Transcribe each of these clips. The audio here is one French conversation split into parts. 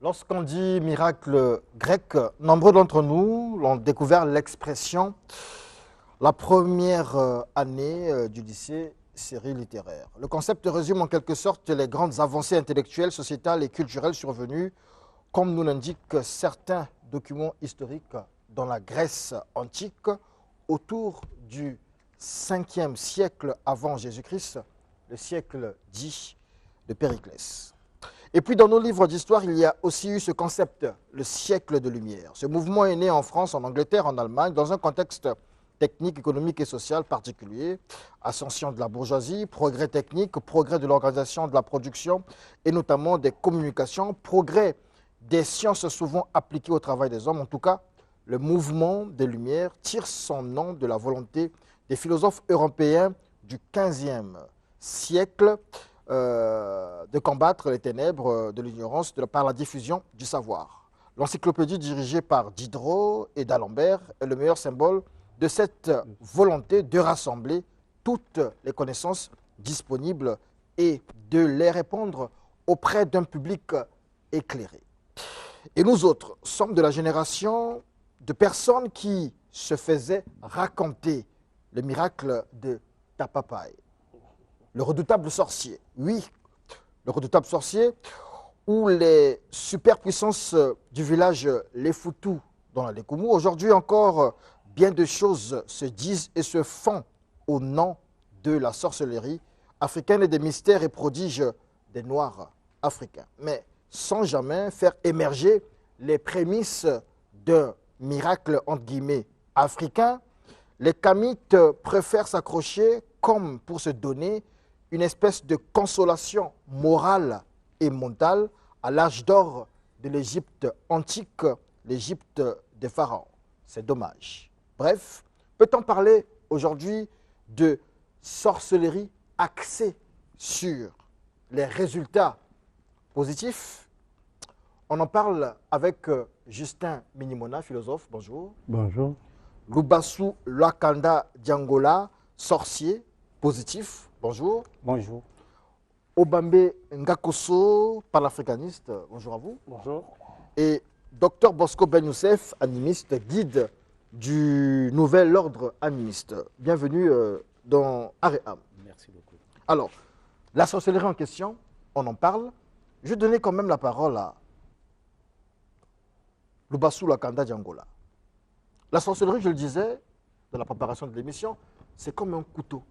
Lorsqu'on dit miracle grec, nombreux d'entre nous l'ont découvert l'expression la première année du lycée série littéraire. Le concept résume en quelque sorte les grandes avancées intellectuelles, sociétales et culturelles survenues, comme nous l'indiquent certains documents historiques dans la Grèce antique autour du 5e siècle avant Jésus-Christ, le siècle dit de Périclès. Et puis dans nos livres d'histoire, il y a aussi eu ce concept, le siècle de lumière. Ce mouvement est né en France, en Angleterre, en Allemagne, dans un contexte technique, économique et social particulier. Ascension de la bourgeoisie, progrès technique, progrès de l'organisation de la production et notamment des communications, progrès des sciences souvent appliquées au travail des hommes. En tout cas, le mouvement des Lumières tire son nom de la volonté des philosophes européens du XVe siècle de combattre les ténèbres de l'ignorance par la diffusion du savoir. L'encyclopédie dirigée par Diderot et d'Alembert est le meilleur symbole de cette volonté de rassembler toutes les connaissances disponibles et de les répandre auprès d'un public éclairé. Et nous autres sommes de la génération de personnes qui se faisaient raconter le miracle de Tapapaï. Le redoutable sorcier, oui, le redoutable sorcier, où les superpuissances du village Lefoutou dans la Lékoumou, aujourd'hui encore, bien de choses se disent et se font au nom de la sorcellerie africaine et des mystères et prodiges des Noirs africains, mais sans jamais faire émerger les prémices d'un miracle, entre guillemets, africain. Les Kamites préfèrent s'accrocher comme pour se donner une espèce de consolation morale et mentale à l'âge d'or de l'Égypte antique, l'Égypte des pharaons. C'est dommage. Bref, peut-on parler aujourd'hui de sorcellerie axée sur les résultats positifs? On en parle avec Justin Minimona, philosophe. Bonjour. Bonjour. Lubassou Lwakanda Diangola, sorcier positif. Bonjour. Bonjour. Obambe Ngakoso, panafricaniste. Bonjour à vous. Bonjour. Et Dr Bosco Ben Youssef, animiste, guide du nouvel ordre animiste. Bienvenue dans Aréam. Merci beaucoup. Alors, la sorcellerie en question, on en parle. Je vais donner quand même la parole à Lubassou Lwakanda Diangola. La sorcellerie, je le disais, dans la préparation de l'émission, c'est comme un couteau.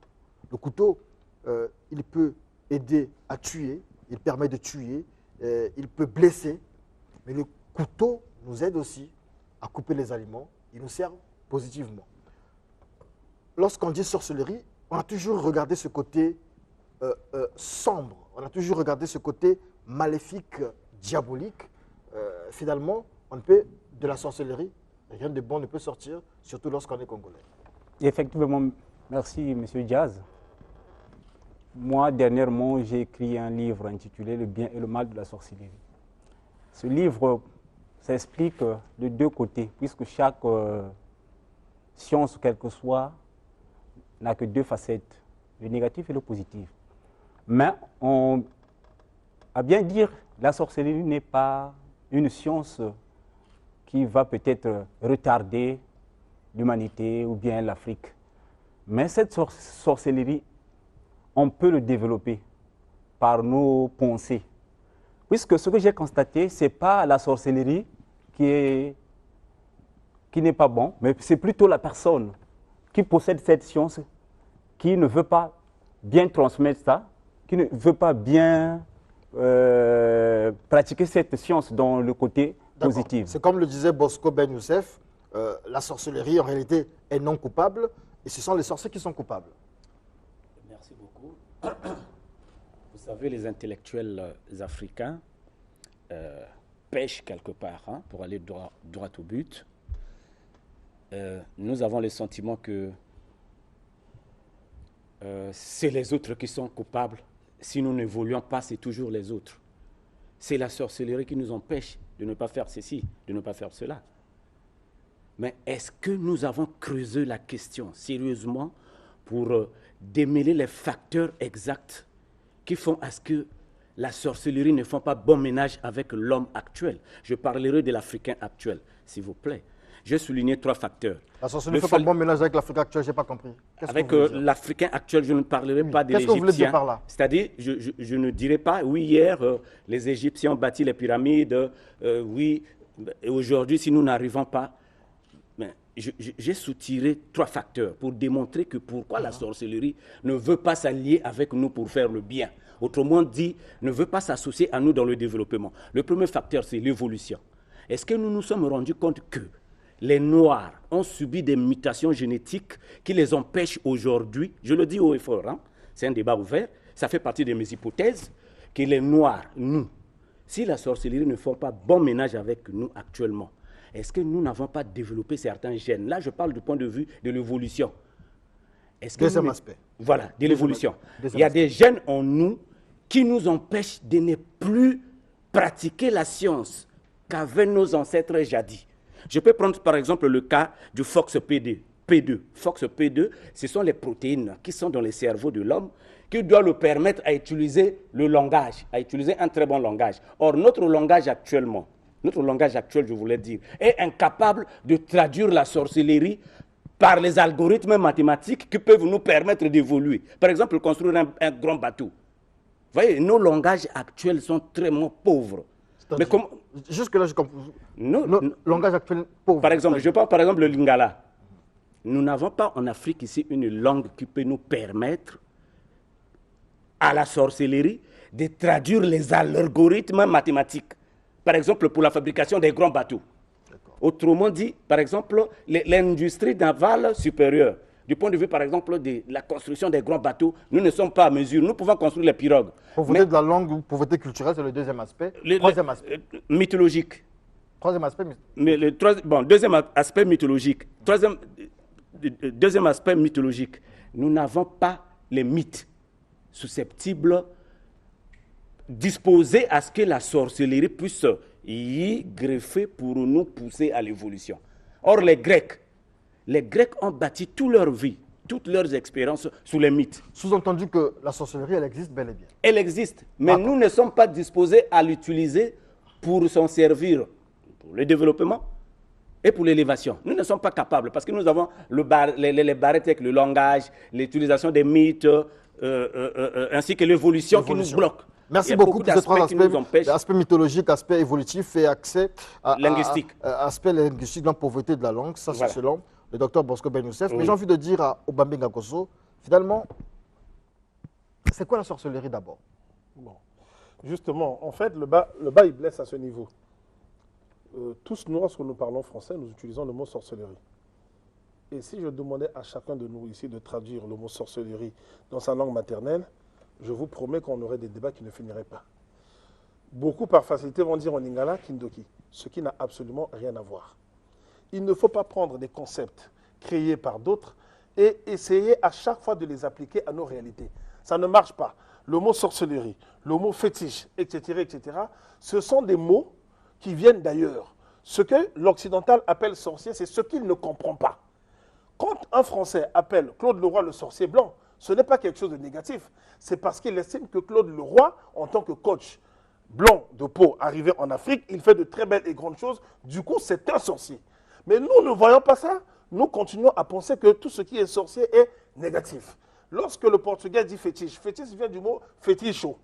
Le couteau, il peut aider à tuer, il permet de tuer, il peut blesser, mais le couteau nous aide aussi à couper les aliments, il nous sert positivement. Lorsqu'on dit sorcellerie, on a toujours regardé ce côté sombre, on a toujours regardé ce côté maléfique, diabolique. Finalement, on peut, de la sorcellerie, rien de bon ne peut sortir, surtout lorsqu'on est congolais. Effectivement, merci M. Diaz. Moi, dernièrement, j'ai écrit un livre intitulé « Le bien et le mal de la sorcellerie ». Ce livre s'explique de deux côtés, puisque chaque science, quelle que soit, n'a que deux facettes, le négatif et le positif. Mais, à bien dire, la sorcellerie n'est pas une science qui va peut-être retarder l'humanité ou bien l'Afrique. Mais cette sorcellerie, on peut le développer par nos pensées. Puisque ce que j'ai constaté, ce n'est pas la sorcellerie qui n'est pas bon, mais c'est plutôt la personne qui possède cette science, qui ne veut pas bien transmettre ça, qui ne veut pas bien pratiquer cette science dans le côté positif. C'est comme le disait Bosco Ben Youssef, la sorcellerie en réalité est non coupable et ce sont les sorciers qui sont coupables. Merci beaucoup. Vous savez, les intellectuels africains pêchent quelque part, hein, pour aller droit au but. Nous avons le sentiment que c'est les autres qui sont coupables. Si nous n'évoluons pas, c'est toujours les autres. C'est la sorcellerie qui nous empêche de ne pas faire ceci, de ne pas faire cela. Mais est-ce que nous avons creusé la question sérieusement pour démêler les facteurs exacts qui font à ce que la sorcellerie ne font pas bon ménage avec l'homme actuel. Je parlerai de l'Africain actuel, s'il vous plaît. J'ai souligné 3 facteurs. La sorcellerie ne fait pas bon ménage avec l'Afrique actuelle, je n'ai pas compris. Avec l'Africain actuel, je ne parlerai pas de Qu'est-ce que vous voulez dire l'Égyptien. par là? C'est-à-dire, je ne dirai pas, oui, hier, les Égyptiens ont bâti les pyramides, oui, et aujourd'hui, si nous n'arrivons pas... Mais j'ai soutiré 3 facteurs pour démontrer que pourquoi la sorcellerie ne veut pas s'allier avec nous pour faire le bien. Autrement dit, ne veut pas s'associer à nous dans le développement. Le premier facteur, c'est l'évolution. Est-ce que nous nous sommes rendus compte que les Noirs ont subi des mutations génétiques qui les empêchent aujourd'hui, je le dis haut et fort, hein, c'est un débat ouvert, ça fait partie de mes hypothèses, que les Noirs, nous, si la sorcellerie ne fait pas bon ménage avec nous actuellement, est-ce que nous n'avons pas développé certains gènes? Là, je parle du point de vue de l'évolution. Deuxième aspect. Voilà, de l'évolution. Il y a des gènes en nous qui nous empêchent de ne plus pratiquer la science qu'avaient nos ancêtres jadis. Je peux prendre par exemple le cas du FOXP2. FOXP2, ce sont les protéines qui sont dans le cerveau de l'homme qui doivent le permettre à utiliser le langage, à utiliser un très bon langage. Or, notre langage actuel, je voulais dire, est incapable de traduire la sorcellerie par les algorithmes mathématiques qui peuvent nous permettre d'évoluer. Par exemple, construire un grand bateau. Vous voyez, nos langages actuels sont très pauvres. Mais jusque-là, je comprends. Le langage actuel pauvre. Par exemple, je prends par exemple le lingala. Nous n'avons pas en Afrique ici une langue qui peut nous permettre à la sorcellerie de traduire les algorithmes mathématiques. Par exemple, pour la fabrication des grands bateaux. Autrement dit, par exemple, l'industrie navale supérieure, du point de vue, par exemple, de la construction des grands bateaux, nous ne sommes pas à mesure. Nous pouvons construire les pirogues. Pauvreté de la langue ou pauvreté culturelle, c'est le deuxième aspect. Troisième aspect. Mythologique. Troisième aspect. Deuxième aspect mythologique. Deuxième aspect mythologique. Nous n'avons pas les mythes susceptibles disposés à ce que la sorcellerie puisse y greffer pour nous pousser à l'évolution. Or, les Grecs ont bâti toute leur vie, toutes leurs expériences sur les mythes. Sous-entendu que la sorcellerie, elle existe bel et bien. Elle existe, mais nous ne sommes pas disposés à l'utiliser pour s'en servir pour le développement et pour l'élévation. Nous ne sommes pas capables parce que nous avons les barrettes avec le langage, l'utilisation des mythes, ainsi que l'évolution qui nous bloque. Merci beaucoup pour ces 3 aspects, aspect mythologique, aspect évolutif et accès linguistique. Aspect linguistique, donc pauvreté de la langue, ça c'est selon le docteur Bosco Ben Youssef. Mais j'ai envie de dire à Obambe Ngakoso, finalement, c'est quoi la sorcellerie d'abord? Bon. Justement, en fait, le bas il blesse à ce niveau. Tous nous, lorsque nous parlons français, nous utilisons le mot sorcellerie. Et si je demandais à chacun de nous ici de traduire le mot sorcellerie dans sa langue maternelle, je vous promets qu'on aurait des débats qui ne finiraient pas. Beaucoup, par facilité, vont dire en lingala kindoki, ce qui n'a absolument rien à voir. Il ne faut pas prendre des concepts créés par d'autres et essayer à chaque fois de les appliquer à nos réalités. Ça ne marche pas. Le mot sorcellerie, le mot fétiche, etc., ce sont des mots qui viennent d'ailleurs. Ce que l'occidental appelle sorcier, c'est ce qu'il ne comprend pas. Quand un Français appelle Claude Leroy le sorcier blanc, ce n'est pas quelque chose de négatif. C'est parce qu'il estime que Claude Leroy, en tant que coach blanc de peau arrivé en Afrique, il fait de très belles et grandes choses. Du coup, c'est un sorcier. Mais nous ne voyons pas ça. Nous continuons à penser que tout ce qui est sorcier est négatif. Lorsque le portugais dit fétiche, fétiche vient du mot féticho.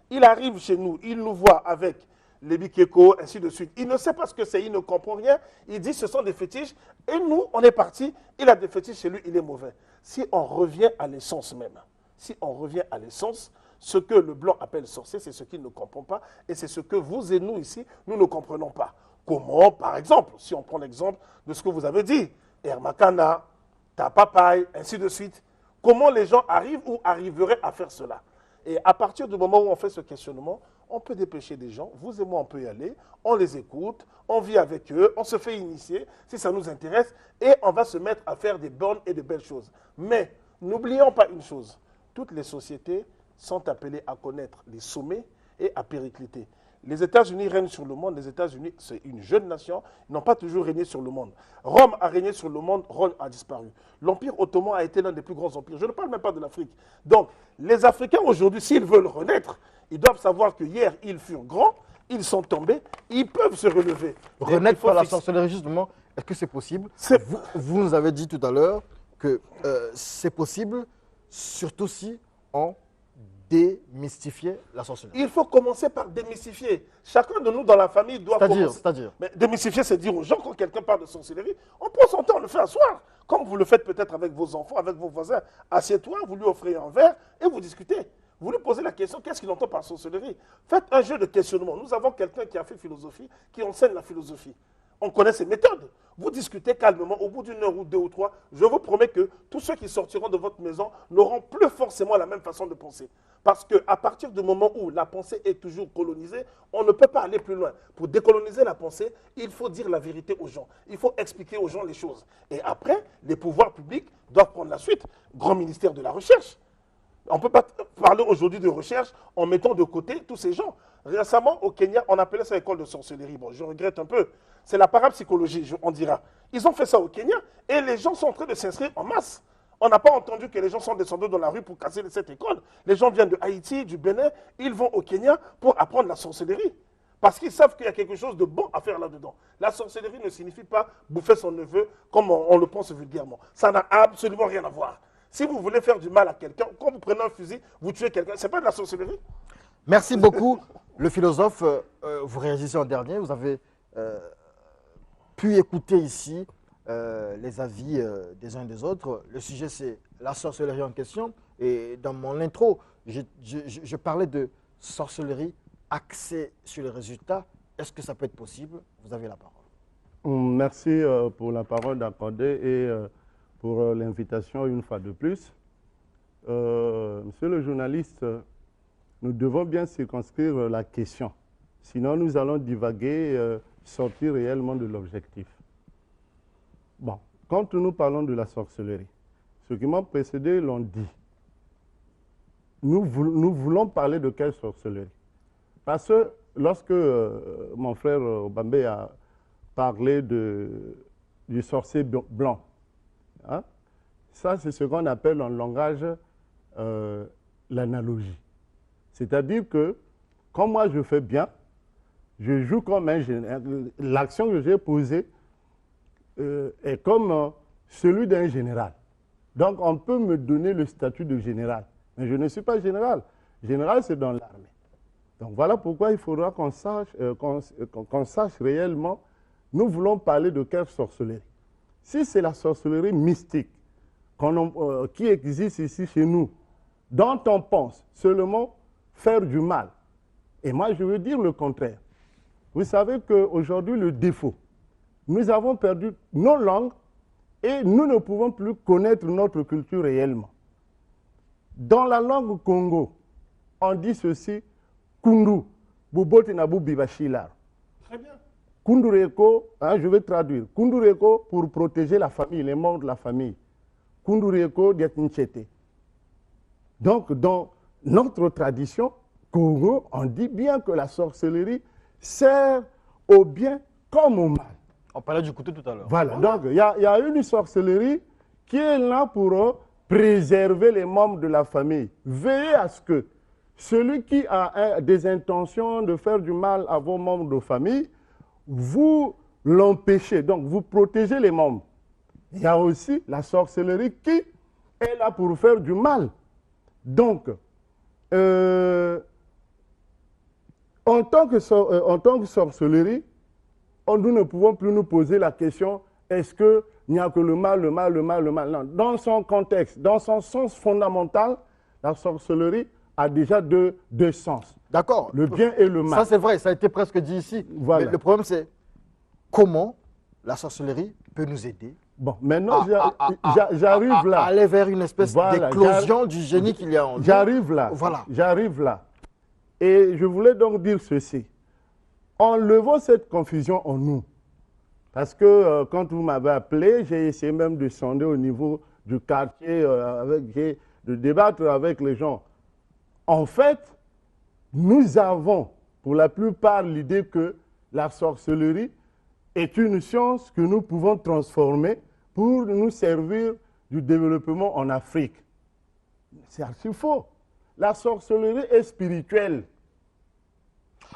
Il arrive chez nous, il nous voit avec les bikeko, ainsi de suite. Il ne sait pas ce que c'est, il ne comprend rien. Il dit ce sont des fétiches. Et nous, on est parti, il a des fétiches chez lui, il est mauvais. Si on revient à l'essence même, ce que le blanc appelle sorcier, c'est ce qu'il ne comprend pas. Et c'est ce que vous et nous ici, nous ne comprenons pas. Comment, par exemple, si on prend l'exemple de ce que vous avez dit, Hermakana, Tapapaï, ainsi de suite. Comment les gens arrivent ou arriveraient à faire cela? Et à partir du moment où on fait ce questionnement, on peut dépêcher des gens, vous et moi on peut y aller, on les écoute, on vit avec eux, on se fait initier si ça nous intéresse et on va se mettre à faire des bonnes et de belles choses. Mais n'oublions pas une chose, toutes les sociétés sont appelées à connaître les sommets et à péricliter. Les États-Unis règnent sur le monde, les États-Unis, c'est une jeune nation, ils n'ont pas toujours régné sur le monde. Rome a régné sur le monde, Rome a disparu. L'Empire ottoman a été l'un des plus grands empires, je ne parle même pas de l'Afrique. Donc, les Africains aujourd'hui, s'ils veulent renaître, Ils doivent savoir que hier, ils furent grands, ils sont tombés, ils peuvent se relever. Renaître Il faut par la fixer- sorcellerie, justement, est-ce que c'est possible? C'est- Vous nous avez dit tout à l'heure que c'est possible, surtout si on démystifiait la sorcellerie. Il faut commencer par démystifier. Chacun de nous dans la famille doit commencer. C'est-à-dire, Mais démystifier, c'est dire aux gens, quand quelqu'un parle de sorcellerie, on prend son temps, on le fait asseoir. Comme vous le faites peut-être avec vos enfants, avec vos voisins. Assieds-toi, vous lui offrez un verre et vous discutez. Vous lui posez la question, qu'est-ce qu'il entend par sorcellerie? Faites un jeu de questionnement. Nous avons quelqu'un qui a fait philosophie, qui enseigne la philosophie. On connaît ses méthodes. Vous discutez calmement, au bout d'une heure ou deux ou trois, je vous promets que tous ceux qui sortiront de votre maison n'auront plus forcément la même façon de penser. Parce qu'à partir du moment où la pensée est toujours colonisée, on ne peut pas aller plus loin. Pour décoloniser la pensée, il faut dire la vérité aux gens. Il faut expliquer aux gens les choses. Et après, les pouvoirs publics doivent prendre la suite. Grand ministère de la Recherche. On ne peut pas parler aujourd'hui de recherche en mettant de côté tous ces gens. Récemment, au Kenya, on appelait ça école de sorcellerie. Bon, je regrette un peu. C'est la parapsychologie, on dira. Ils ont fait ça au Kenya et les gens sont en train de s'inscrire en masse. On n'a pas entendu que les gens sont descendus dans la rue pour casser cette école. Les gens viennent de Haïti, du Bénin, ils vont au Kenya pour apprendre la sorcellerie. Parce qu'ils savent qu'il y a quelque chose de bon à faire là-dedans. La sorcellerie ne signifie pas bouffer son neveu comme on le pense vulgairement. Ça n'a absolument rien à voir. Si vous voulez faire du mal à quelqu'un, quand vous prenez un fusil, vous tuez quelqu'un, ce n'est pas de la sorcellerie. merci beaucoup, le philosophe. Vous réagissez en dernier. Vous avez pu écouter ici les avis des uns et des autres. Le sujet, c'est la sorcellerie en question. Et dans mon intro, je parlais de sorcellerie axée sur les résultats. Est-ce que ça peut être possible? Vous avez la parole. Merci pour la parole accordée et pour l'invitation une fois de plus. Monsieur le journaliste, nous devons bien circonscrire la question. Sinon, nous allons divaguer, sortir réellement de l'objectif. Bon, quand nous parlons de la sorcellerie, ceux qui m'ont précédé l'ont dit. Nous voulons parler de quelle sorcellerie? Parce que lorsque mon frère Obambe a parlé du sorcier blanc, hein, ça c'est ce qu'on appelle en langage l'analogie. C'est-à-dire que quand moi je fais bien, je joue comme un général. L'action que j'ai posée est comme celui d'un général. Donc on peut me donner le statut de général. Mais je ne suis pas général. Général, c'est dans l'armée. Donc voilà pourquoi il faudra qu'on sache réellement, nous voulons parler de quelle sorcellerie. Si c'est la sorcellerie mystique qui existe ici chez nous, dont on pense seulement faire du mal, et moi je veux dire le contraire. Vous savez qu'aujourd'hui, le défaut, nous avons perdu nos langues et nous ne pouvons plus connaître notre culture réellement. Dans la langue Congo, on dit ceci, Kundu, Bubote Nabu Bibashilar. Très bien. Kundureko, hein, je vais traduire. Kundureko pour protéger la famille, les membres de la famille. Kundureko Diatinchete. Donc, dans notre tradition, Congo, on dit bien que la sorcellerie sert au bien comme au mal. On parlait du couteau tout à l'heure. Voilà, donc il y a une sorcellerie qui est là pour préserver les membres de la famille. Veillez à ce que celui qui a des intentions de faire du mal à vos membres de famille, vous l'empêchez, donc vous protégez les membres. Il y a aussi la sorcellerie qui est là pour faire du mal. Donc, en tant que sorcellerie, nous ne pouvons plus nous poser la question, est-ce qu'il n'y a que le mal, le mal, le mal, le mal? Non. Dans son contexte, dans son sens fondamental, la sorcellerie a déjà deux sens. D'accord. Le bien et le mal. Ça, c'est vrai, ça a été presque dit ici. Voilà. Mais le problème, c'est comment la sorcellerie peut nous aider Bon, maintenant, j'arrive là. à aller vers une espèce Voilà, d'éclosion du génie qu'il y a en nous. J'arrive là. Voilà. J'arrive là. Et je voulais donc dire ceci. Enlevons cette confusion en nous. Parce que quand vous m'avez appelé, j'ai essayé même de sonder au niveau du quartier, de débattre avec les gens. En fait, nous avons pour la plupart l'idée que la sorcellerie est une science que nous pouvons transformer pour nous servir du développement en Afrique. C'est archi faux. La sorcellerie est spirituelle.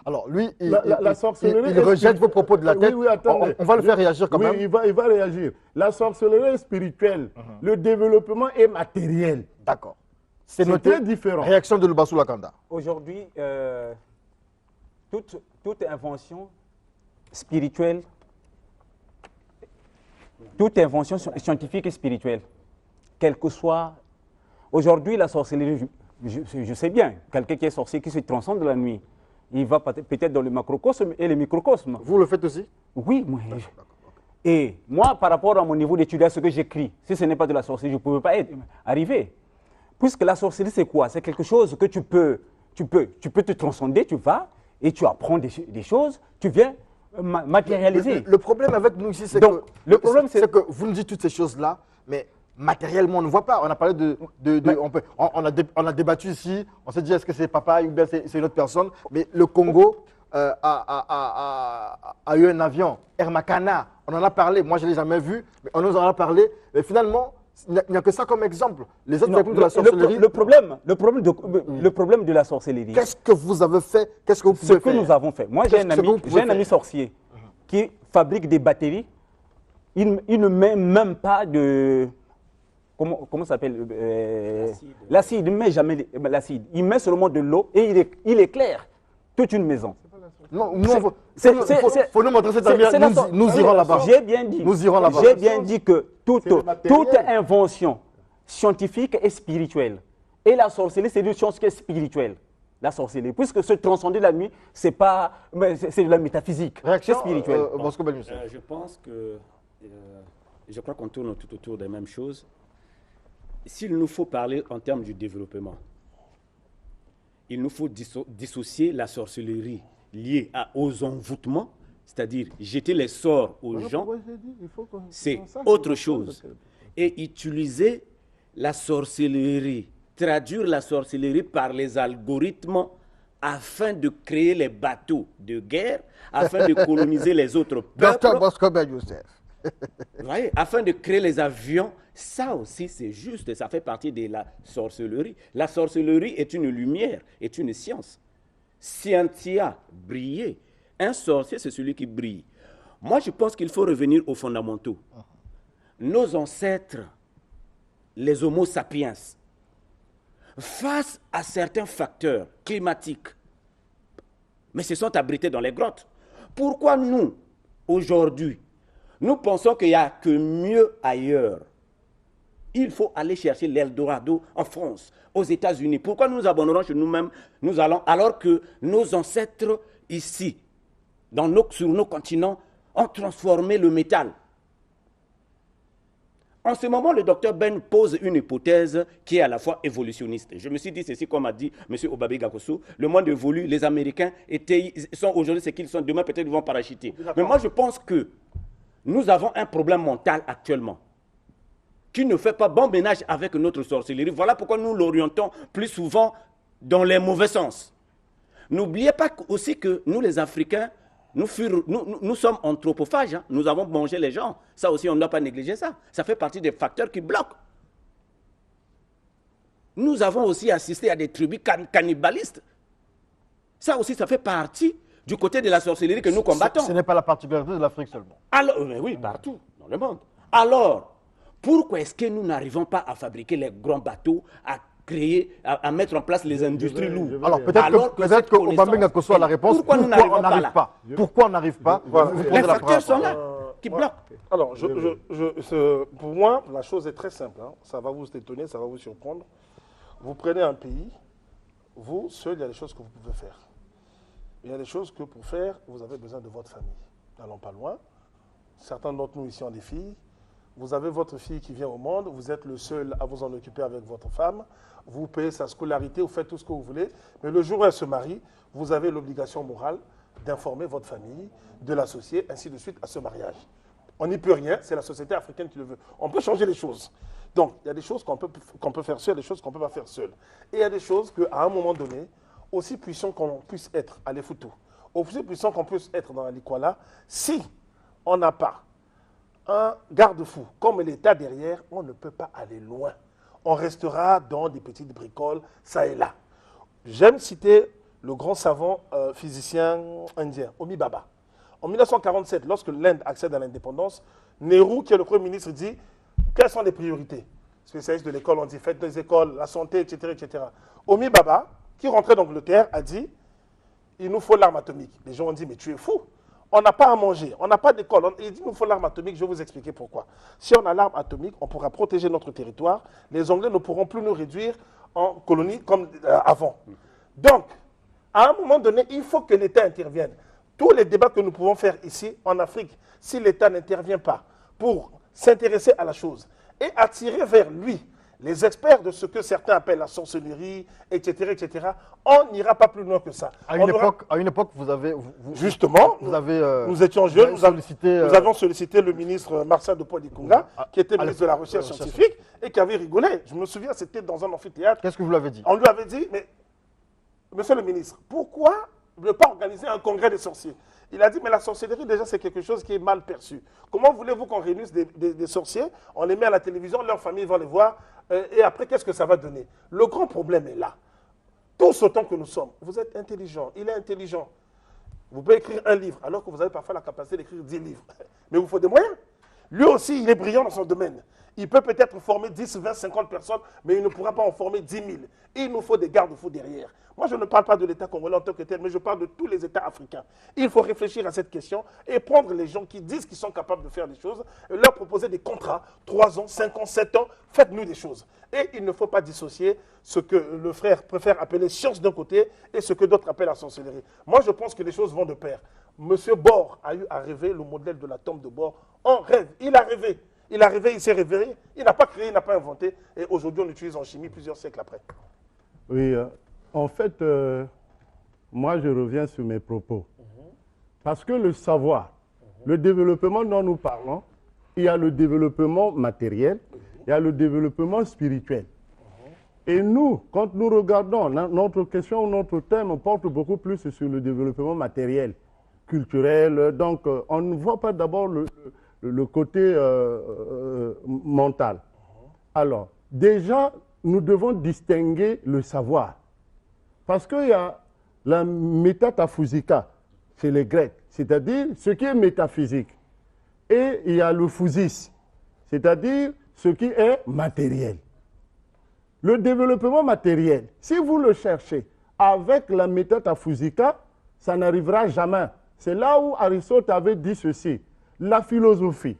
Alors, lui, La sorcellerie il rejette vos propos de la tête. Oui, attendez. On va le faire réagir quand Oui, même. il va réagir. La sorcellerie est spirituelle. Le développement est matériel. D'accord. C'est C'est noté. très différent. Réaction de Lubassou Lakanda. Aujourd'hui, toute invention spirituelle, toute invention scientifique et spirituelle, quelle que soit. Aujourd'hui, la sorcellerie, je sais bien, quelqu'un qui est sorcier, qui se transcende de la nuit, il va peut-être dans le macrocosme et le microcosme. Vous le faites aussi? Oui, moi. Et moi, par rapport à mon niveau d'étudiant, ce que j'écris, si ce n'est pas de la sorcellerie, je ne pouvais pas arriver. Puisque la sorcellerie, c'est quoi? C'est quelque chose que tu peux te transcender, tu vas et tu apprends des choses, tu viens matérialiser. Le problème avec nous ici, c'est Donc, que, le problème, c'est que vous nous dites toutes ces choses-là, mais matériellement, on ne voit pas. On a parlé on a débattu ici, on s'est dit est-ce que c'est papa ou bien c'est une autre personne, mais le Congo a eu un avion, Air Makana, on en a parlé, moi je ne l'ai jamais vu, mais on nous en a parlé, mais finalement, il n'y a que ça comme exemple. Les autres exemples de la sorcellerie. Le problème de la sorcellerie. Qu'est-ce que vous avez fait? Qu'est-ce que vous pouvez faire? Ce que nous avons fait. Moi, j'ai un ami sorcier qui fabrique des batteries. Il ne met même pas de... Comment ça s'appelle l'acide. Il ne met jamais l'acide. Il met seulement de l'eau et il éclaire toute une maison. Non, faut nous montrer cette lumière. Nous irons là-bas. J'ai bien dit. Nous irons là-bas. J'ai bien dit que toute invention scientifique est spirituelle. Et la sorcellerie, c'est une chose qui est spirituelle. La sorcellerie, puisque se transcender la nuit, c'est de la métaphysique. C'est spirituel. Je pense que, je crois qu'on tourne tout autour des mêmes choses. S'il nous faut parler en termes du développement, il nous faut dissocier la sorcellerie liée aux envoûtements, c'est-à-dire jeter les sorts aux gens, c'est autre chose. Et utiliser la sorcellerie, traduire la sorcellerie par les algorithmes afin de créer les bateaux de guerre, afin de coloniser les autres peuples. Vous voyez, afin de créer les avions, ça aussi c'est juste, ça fait partie de la sorcellerie. La sorcellerie est une lumière, est une science. Scientia, briller. Un sorcier, c'est celui qui brille. Moi, je pense qu'il faut revenir aux fondamentaux. Nos ancêtres, les Homo sapiens, face à certains facteurs climatiques, mais se sont abrités dans les grottes. Pourquoi nous, aujourd'hui, nous pensons qu'il n'y a que mieux ailleurs? Il faut aller chercher l'Eldorado en France, aux États-Unis. Pourquoi nous abandonnons chez nous-mêmes, nous allons, alors que nos ancêtres ici, sur nos continents, ont transformé le métal? En ce moment, le docteur Ben pose une hypothèse qui est à la fois évolutionniste. Je me suis dit ceci, comme a dit M. Obabi Gakoso, le monde évolue, les Américains sont aujourd'hui ce qu'ils sont, demain peut-être ils vont parachuter. Mais moi je pense que nous avons un problème mental actuellement qui ne fait pas bon ménage avec notre sorcellerie. Voilà pourquoi nous l'orientons plus souvent dans les mauvais sens. N'oubliez pas aussi que nous les Africains, nous sommes anthropophages, hein. Nous avons mangé les gens. Ça aussi, on ne doit pas négliger ça. Ça fait partie des facteurs qui bloquent. Nous avons aussi assisté à des tribus cannibalistes. Ça aussi, ça fait partie du côté de la sorcellerie que nous combattons. Ce n'est pas la particularité de l'Afrique seulement. Alors, mais oui, partout dans le monde. Alors, pourquoi est-ce que nous n'arrivons pas à fabriquer les grands bateaux, à créer, à mettre en place les industries lourdes? Alors peut-être que Obama Ngakoso a la réponse. Pourquoi on n'arrive pas? Pourquoi on n'arrive pas? Les facteurs sont là, qui bloquent. Alors, pour moi, la chose est très simple. Hein. Ça va vous étonner, ça va vous surprendre. Vous prenez un pays, vous, seul, il y a des choses que vous pouvez faire. Il y a des choses que pour faire, vous avez besoin de votre famille. N'allons pas loin. Certains d'entre nous ici ont des filles. Vous avez votre fille qui vient au monde, vous êtes le seul à vous en occuper avec votre femme, vous payez sa scolarité, vous faites tout ce que vous voulez, mais le jour où elle se marie, vous avez l'obligation morale d'informer votre famille, de l'associer, ainsi de suite, à ce mariage. On n'y peut rien, c'est la société africaine qui le veut. On peut changer les choses. Donc, il y a des choses qu'on peut faire seul, des choses qu'on ne peut pas faire seul. Et il y a des choses qu'à un moment donné, aussi puissant qu'on puisse être à l'Efoutou, aussi puissant qu'on puisse être dans la Likwala, si on n'a pas un garde-fou comme l'État derrière, on ne peut pas aller loin. On restera dans des petites bricoles, ça et là. J'aime citer le grand savant physicien indien, Homi Bhabha. En 1947, lorsque l'Inde accède à l'indépendance, Nehru, qui est le Premier ministre, dit quelles sont les priorités. Spécialiste de l'école, on dit faites des écoles, la santé, etc. etc. Homi Bhabha, qui rentrait d'Angleterre, a dit il nous faut l'arme atomique. Les gens ont dit mais tu es fou. On n'a pas à manger, on n'a pas d'école. Il dit il nous faut l'arme atomique, je vais vous expliquer pourquoi. Si on a l'arme atomique, on pourra protéger notre territoire. Les Anglais ne pourront plus nous réduire en colonie comme avant. Donc, à un moment donné, il faut que l'État intervienne. Tous les débats que nous pouvons faire ici, en Afrique, si l'État n'intervient pas pour s'intéresser à la chose et attirer vers lui les experts de ce que certains appellent la sorcellerie, etc., on n'ira pas plus loin que ça. À une époque, vous avez... Justement, nous étions jeunes, nous avions sollicité le ministre Marcel de Poilikunga, qui était ministre de la Recherche scientifique, et qui avait rigolé. Je me souviens, c'était dans un amphithéâtre. Qu'est-ce que vous lui avez dit? On lui avait dit, mais, monsieur le ministre, pourquoi ne pas organiser un congrès des sorciers? Il a dit, mais la sorcellerie, déjà, c'est quelque chose qui est mal perçu. Comment voulez-vous qu'on réunisse des sorciers? On les met à la télévision, leurs familles vont les voir, et après, qu'est-ce que ça va donner? Le grand problème est là. Tous autant que nous sommes, vous êtes intelligents, il est intelligent. Vous pouvez écrire un livre, alors que vous avez parfois la capacité d'écrire 10 livres. Mais il vous faut des moyens. Lui aussi, il est brillant dans son domaine. Il peut peut-être former 10, 20, 50 personnes, mais il ne pourra pas en former 10 000. Il nous faut des garde-fous derrière. Moi, je ne parle pas de l'État congolais en tant que tel, mais je parle de tous les États africains. Il faut réfléchir à cette question et prendre les gens qui disent qu'ils sont capables de faire des choses, et leur proposer des contrats, 3 ans, 5 ans, 7 ans, faites-nous des choses. Et il ne faut pas dissocier ce que le frère préfère appeler science d'un côté et ce que d'autres appellent la sorcellerie. Moi, je pense que les choses vont de pair. Monsieur Bohr a eu à rêver le modèle de la tombe de Bohr en rêve. Il a rêvé. Il a rêvé, il s'est réveillé. Il n'a pas créé, il n'a pas inventé. Et aujourd'hui, on l'utilise en chimie plusieurs siècles après. Oui, en fait, moi, je reviens sur mes propos. Parce que le savoir, le développement dont nous parlons, il y a le développement matériel, il y a le développement spirituel. Et nous, quand nous regardons, notre question, notre thème porte beaucoup plus sur le développement matériel, culturel. Donc, on ne voit pas d'abord le côté mental. Alors, déjà, nous devons distinguer le savoir. Parce qu'il y a la métataphysica chez les Grecs, c'est-à-dire ce qui est métaphysique. Et il y a le physis, c'est-à-dire ce qui est matériel. Le développement matériel, si vous le cherchez avec la métataphysica, ça n'arrivera jamais. C'est là où Aristote avait dit ceci. La philosophie,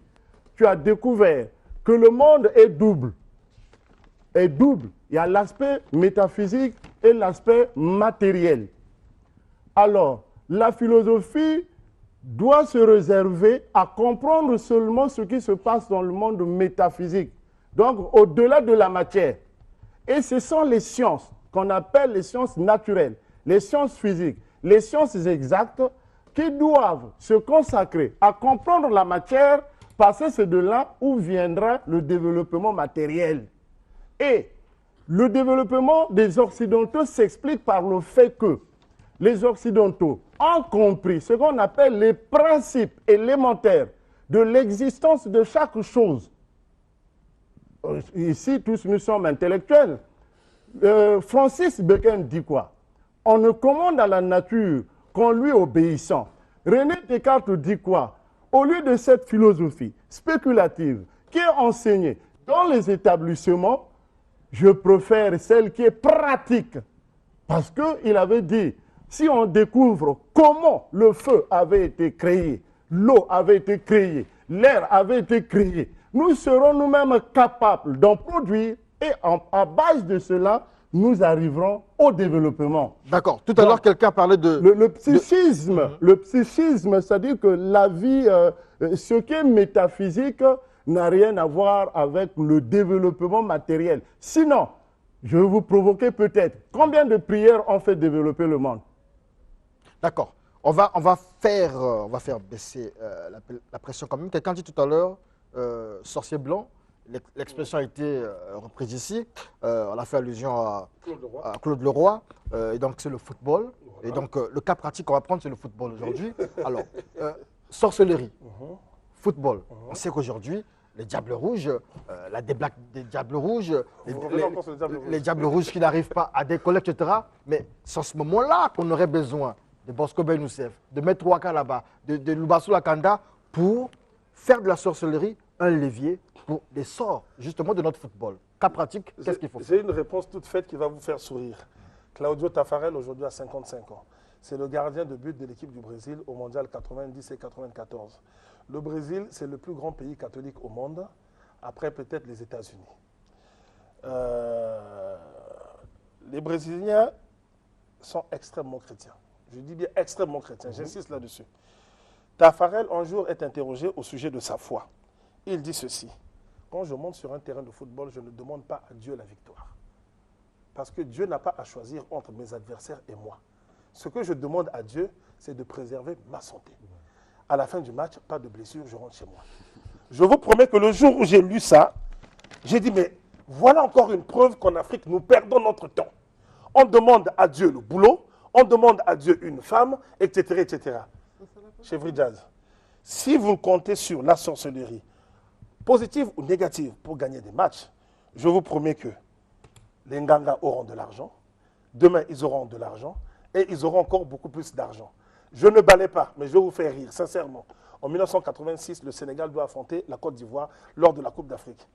tu as découvert que le monde est double. Est double. Il y a l'aspect métaphysique et l'aspect matériel. Alors, la philosophie doit se réserver à comprendre seulement ce qui se passe dans le monde métaphysique. Donc, au-delà de la matière. Et ce sont les sciences qu'on appelle les sciences naturelles, les sciences physiques, les sciences exactes qui doivent se consacrer à comprendre la matière parce que c'est de là où viendra le développement matériel. Et le développement des Occidentaux s'explique par le fait que les Occidentaux ont compris ce qu'on appelle les principes élémentaires de l'existence de chaque chose. Ici, tous nous sommes intellectuels. Francis Bacon dit quoi? On ne commande à la nature qu'en lui obéissant. René Descartes dit quoi? Au lieu de cette philosophie spéculative qui est enseignée dans les établissements, je préfère celle qui est pratique. Parce qu'il avait dit, si on découvre comment le feu avait été créé, l'eau avait été créée, l'air avait été créé, nous serons nous-mêmes capables d'en produire et à base de cela, nous arriverons au développement. D'accord. Tout à l'heure, quelqu'un parlait de... Le psychisme, le psychisme, c'est-à-dire que la vie, ce qui est métaphysique, n'a rien à voir avec le développement matériel. Sinon, je vais vous provoquer peut-être, combien de prières ont fait développer le monde? D'accord. On va faire baisser la pression quand même. Quelqu'un dit tout à l'heure, sorcier blanc. L'expression a été reprise ici. On a fait allusion à Claude Leroy. Et donc, c'est le football. Voilà. Et donc, le cas pratique qu'on va prendre, c'est le football aujourd'hui. Alors, sorcellerie, football. On sait qu'aujourd'hui, les Diables Rouges, la déblaque des Diables Rouges, Vous revenez encore sur les Diables Rouges. les Diables Rouges qui n'arrivent pas à décoller, etc. Mais c'est en ce moment-là qu'on aurait besoin de Bosco Ben Youssef, de Maître Waka là-bas, de Lubassou Lakanda pour faire de la sorcellerie un levier pour des sorts, justement, de notre football. Cas pratique, qu'est-ce qu'il faut faire? J'ai une réponse toute faite qui va vous faire sourire. Claudio Taffarel, aujourd'hui, a 55 ans. C'est le gardien de but de l'équipe du Brésil au Mondial 90 et 94. Le Brésil, c'est le plus grand pays catholique au monde, après peut-être les États-Unis. Les Brésiliens sont extrêmement chrétiens. Je dis bien extrêmement chrétiens, j'insiste là-dessus. Taffarel, un jour, est interrogé au sujet de sa foi. Il dit ceci: quand je monte sur un terrain de football, je ne demande pas à Dieu la victoire. Parce que Dieu n'a pas à choisir entre mes adversaires et moi. Ce que je demande à Dieu, c'est de préserver ma santé. À la fin du match, pas de blessure, je rentre chez moi. Je vous promets que le jour où j'ai lu ça, j'ai dit, mais voilà encore une preuve qu'en Afrique, nous perdons notre temps. On demande à Dieu le boulot, on demande à Dieu une femme, etc. etc. Chevry Jazz, si vous comptez sur la sorcellerie, positive ou négative, pour gagner des matchs, je vous promets que les Nganga auront de l'argent, demain ils auront de l'argent, et ils auront encore beaucoup plus d'argent. Je ne balais pas, mais je vais vous faire rire, sincèrement. En 1986, le Sénégal doit affronter la Côte d'Ivoire lors de la Coupe d'Afrique.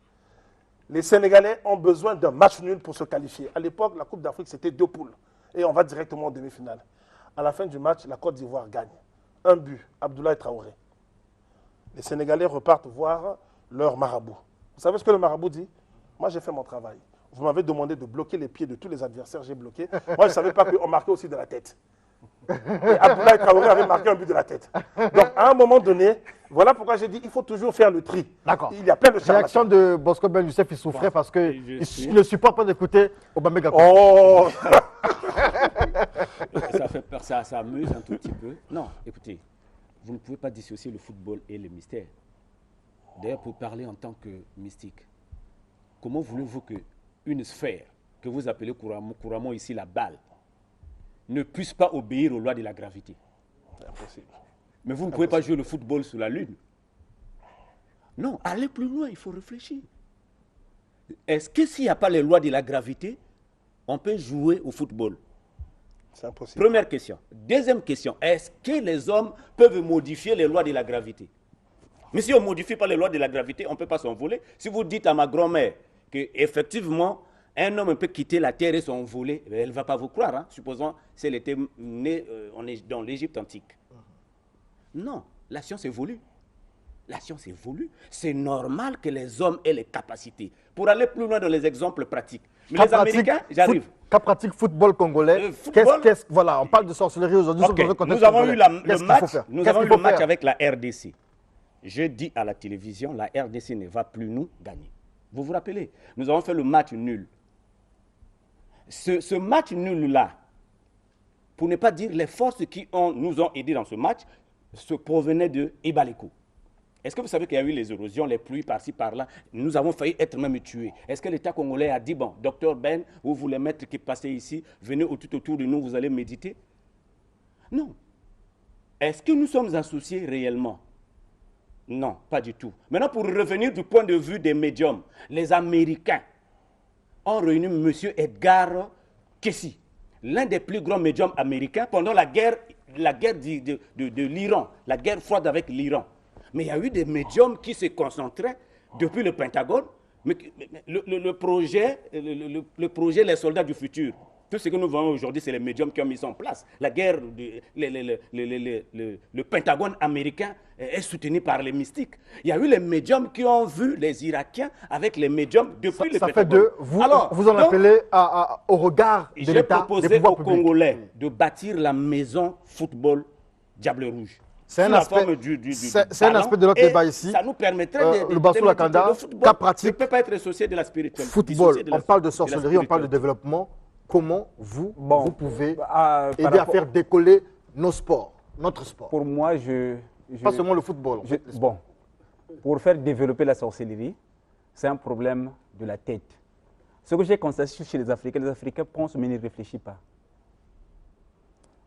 Les Sénégalais ont besoin d'un match nul pour se qualifier. À l'époque, la Coupe d'Afrique, c'était 2 poules. Et on va directement en demi-finale. À la fin du match, la Côte d'Ivoire gagne. 1 but, Abdoulaye Traoré. Les Sénégalais repartent voir leur marabout. Vous savez ce que le marabout dit? Moi, j'ai fait mon travail. Vous m'avez demandé de bloquer les pieds de tous les adversaires, j'ai bloqué. Moi, je ne savais pas qu'on marquait aussi de la tête. Et Abdoulaye Traoré avait marqué un but de la tête. Donc, à un moment donné, voilà pourquoi j'ai dit il faut toujours faire le tri. D'accord. Il y a plein de charlatans. Réaction de Bosco Ben Youssef, il souffrait parce qu'il ne supporte pas d'écouter Obama. Oh Ça fait peur, ça amuse un tout petit peu. Non, écoutez, vous ne pouvez pas dissocier le football et le mystère. D'ailleurs, pour parler en tant que mystique, comment voulez-vous qu'une sphère, que vous appelez couramment ici la balle, ne puisse pas obéir aux lois de la gravité? C'est impossible. Mais vous ne pouvez pas jouer le football sur la Lune. Non, allez plus loin, il faut réfléchir. Est-ce que s'il n'y a pas les lois de la gravité, on peut jouer au football? C'est impossible. Première question. Deuxième question, est-ce que les hommes peuvent modifier les lois de la gravité? Mais si on ne modifie pas les lois de la gravité, on ne peut pas s'envoler. Si vous dites à ma grand-mère qu'effectivement, un homme peut quitter la terre et s'envoler, elle ne va pas vous croire, hein, supposons si elle était née dans l'Égypte antique. Non, la science évolue. La science évolue. C'est normal que les hommes aient les capacités. Pour aller plus loin dans les exemples pratiques. Mais les Américains, j'arrive. Cas pratique football congolais. Football, voilà, on parle de sorcellerie aujourd'hui. Okay. Nous avons eu le match avec la RDC. Je dis à la télévision, la RDC ne va plus nous gagner. Vous vous rappelez? Nous avons fait le match nul. Ce match nul-là, pour ne pas dire les forces qui nous ont aidés dans ce match, se provenaient de Ibaleko. Est-ce que vous savez qu'il y a eu les érosions, les pluies par-ci, par-là? Nous avons failli être même tués. Est-ce que l'État congolais a dit, bon, docteur Ben, vous voulez mettre qui passez ici, venez tout autour de nous, vous allez méditer? Non. Est-ce que nous sommes associés réellement? Non, pas du tout. Maintenant, pour revenir du point de vue des médiums, les Américains ont réuni M. Edgar Cayce, l'un des plus grands médiums américains pendant la guerre de l'Iran, la guerre froide avec l'Iran. Mais il y a eu des médiums qui se concentraient depuis le Pentagone, mais le projet Les Soldats du Futur. Tout ce que nous voyons aujourd'hui, c'est les médiums qui ont mis ça en place. La guerre, le Pentagone américain est soutenu par les mystiques. Il y a eu les médiums qui ont vu les Irakiens avec les médiums depuis le Pentagone. Ça fait de vous, vous en appelez au regard de l'État, des pouvoirs publics. J'ai proposé aux Congolais de bâtir la maison football Diable Rouge. C'est un aspect de notre débat ici. Ça nous permettrait le Lubassou Lakanda, cas pratique. Ne peut pas être associé de la spiritualité. Football, on parle de sorcellerie, on parle de développement. Comment vous pouvez aider à faire décoller nos sports, notre sport? Pour moi, pas seulement le football. Bon, pour faire développer la sorcellerie, c'est un problème de la tête. Ce que j'ai constaté chez les Africains pensent mais ne réfléchissent pas.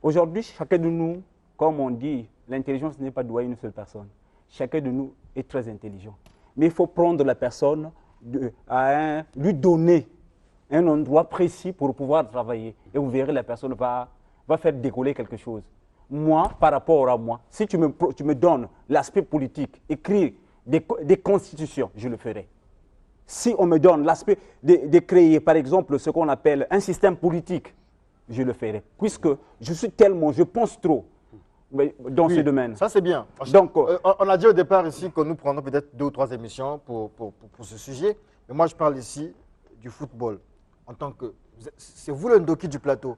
Aujourd'hui, chacun de nous, comme on dit, l'intelligence n'est pas douée à une seule personne. Chacun de nous est très intelligent. Mais il faut prendre la personne, lui donner un endroit précis pour pouvoir travailler. Et vous verrez, la personne va faire décoller quelque chose. Moi, par rapport à moi, si tu me donnes l'aspect politique, écrire des constitutions, je le ferai. Si on me donne l'aspect de créer, par exemple, ce qu'on appelle un système politique, je le ferai. Puisque je pense trop dans ce domaine. Ça, c'est bien. Donc, on a dit au départ ici que nous prendrons peut-être 2 ou 3 émissions pour ce sujet. Mais moi, je parle ici du football. En tant que. C'est vous le Ndoki du plateau.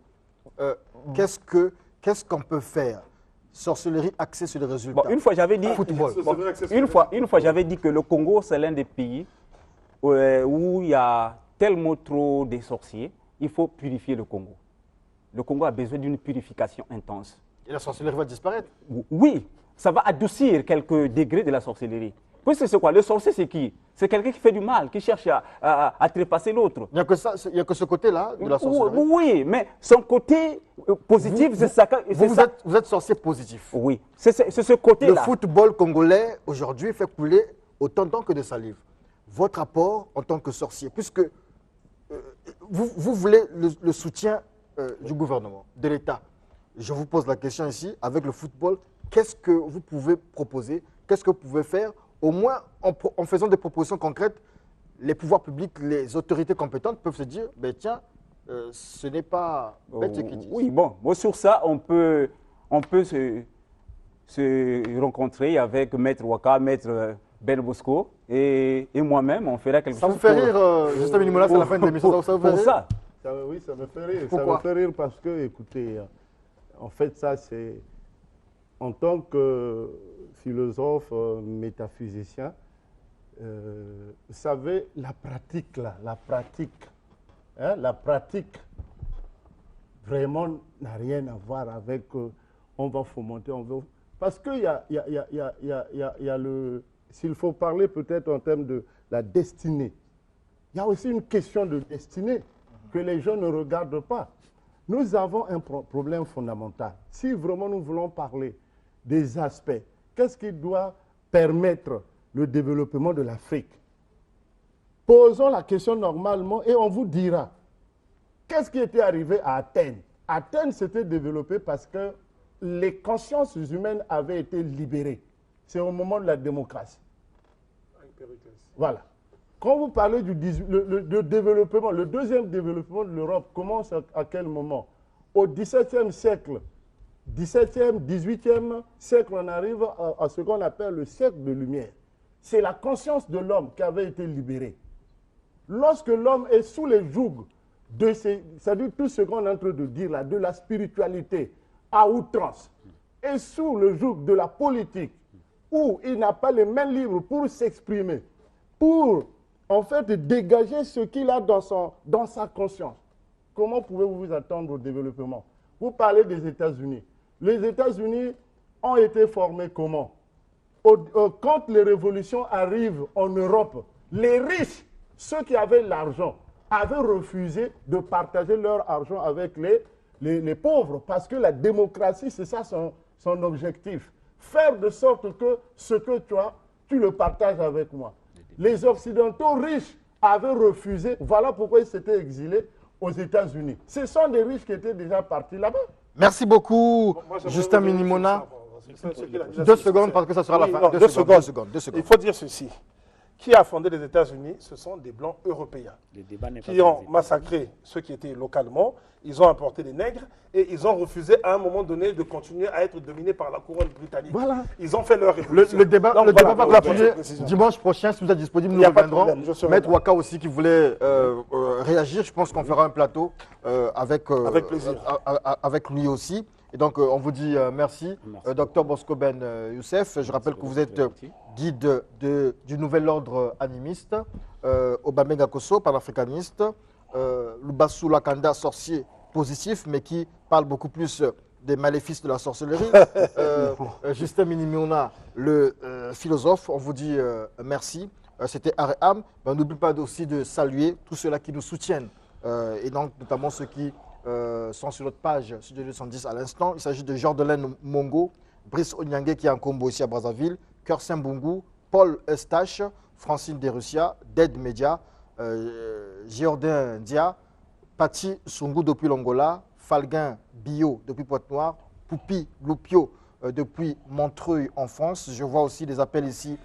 Qu'est-ce qu'on peut faire? Sorcellerie axée sur les résultats. Bon, une fois, j'avais dit. Football. Bon, une fois, j'avais dit que le Congo, c'est l'un des pays où il y a tellement trop de sorciers. Il faut purifier le Congo. Le Congo a besoin d'une purification intense. Et la sorcellerie va disparaître? Oui, ça va adoucir quelques degrés de la sorcellerie. Puis c'est quoi? Le sorcier, c'est qui? C'est quelqu'un qui fait du mal, qui cherche à trépasser l'autre. Il n'y a que ce côté-là de la sorcellerie? Oui, mais son côté positif, c'est ça. Vous êtes sorcier positif. Oui, c'est ce côté-là. Le football congolais, aujourd'hui, fait couler autant d'encre que de salive. Votre apport en tant que sorcier, puisque vous voulez le soutien du gouvernement, de l'État. Je vous pose la question ici, avec le football, qu'est-ce que vous pouvez proposer? Qu'est-ce que vous pouvez faire? Au moins, en faisant des propositions concrètes, les pouvoirs publics, les autorités compétentes peuvent se dire, ben tiens, ce n'est pas bête ce qu'ils disent. Oui, bon, moi sur ça, on peut se rencontrer avec Maître Waka, Maître Ben Bosco et moi-même, on fera quelque chose. Ça vous fait rire, Justin Minimola, c'est la fin de l'émission, ça vous fait rire? Ça. Oui, ça me fait rire. Pourquoi? Ça me fait rire parce que, écoutez, en fait, ça, c'est en tant que philosophe, métaphysicien, vous savez, la pratique, la pratique, vraiment n'a rien à voir avec on va fomenter, on veut. Parce qu'il y a le. S'il faut parler peut-être en termes de la destinée, il y a aussi une question de destinée que les gens ne regardent pas. Nous avons un problème fondamental. Si vraiment nous voulons parler des aspects, qu'est-ce qui doit permettre le développement de l'Afrique? Posons la question normalement et on vous dira qu'est-ce qui était arrivé à Athènes. Athènes s'était développée parce que les consciences humaines avaient été libérées. C'est au moment de la démocratie. Voilà. Quand vous parlez du développement, le deuxième développement de l'Europe commence à quel moment? Au XVIIe siècle. 17e, 18e siècle, on arrive à ce qu'on appelle le siècle de lumière. C'est la conscience de l'homme qui avait été libérée. Lorsque l'homme est sous les jougs de c'est-à-dire tout ce qu'on est en train de dire là, de la spiritualité à outrance, et sous le joug de la politique, où il n'a pas les mains libres pour s'exprimer, pour en fait dégager ce qu'il a dans sa conscience. Comment pouvez-vous vous attendre au développement? Vous parlez des États-Unis. Les États-Unis ont été formés comment? Quand les révolutions arrivent en Europe, les riches, ceux qui avaient l'argent, avaient refusé de partager leur argent avec les pauvres, parce que la démocratie, c'est ça son objectif. Faire de sorte que ce que tu as, tu le partages avec moi. Les Occidentaux riches avaient refusé, voilà pourquoi ils s'étaient exilés aux États-Unis. Ce sont des riches qui étaient déjà partis là-bas. Merci beaucoup, Justin Minimona. 2 secondes parce que ça sera la fin. 2 secondes. Il faut dire ceci. Qui a fondé les États-Unis? Ce sont des Blancs européens qui ont massacré ceux qui étaient localement. Ils ont importé des nègres et ils ont refusé à un moment donné de continuer à être dominés par la couronne britannique. Voilà. Ils ont fait leur révolution. Le débat va continuer dimanche prochain. Si vous êtes disponible, nous reviendrons. Maître Waka aussi qui voulait réagir. Je pense qu'on fera un plateau avec plaisir. Avec lui aussi. Et donc, on vous dit merci. Docteur Bosco Ben Youssef, je rappelle que vous êtes guide du nouvel ordre animiste, Obamega Kosso, panafricaniste, Lubassou Lakanda, sorcier positif, mais qui parle beaucoup plus des maléfices de la sorcellerie. Justin Minimona, le philosophe, on vous dit merci. C'était Aréam. On n'oublie pas aussi de saluer tous ceux-là qui nous soutiennent, et donc notamment ceux qui sont sur notre page Studio 210 à l'instant. Il s'agit de Jordan Mongo, Brice Onyangue qui est en Combo ici à Brazzaville, Cœur Saint-Bungu, Paul Eustache, Francine Derussia, Dead Media, Géordin Dia, Pati Sungu depuis l'Angola, Falguin Bio depuis Pointe-Noire, Poupi Loupio depuis Montreuil en France. Je vois aussi des appels ici.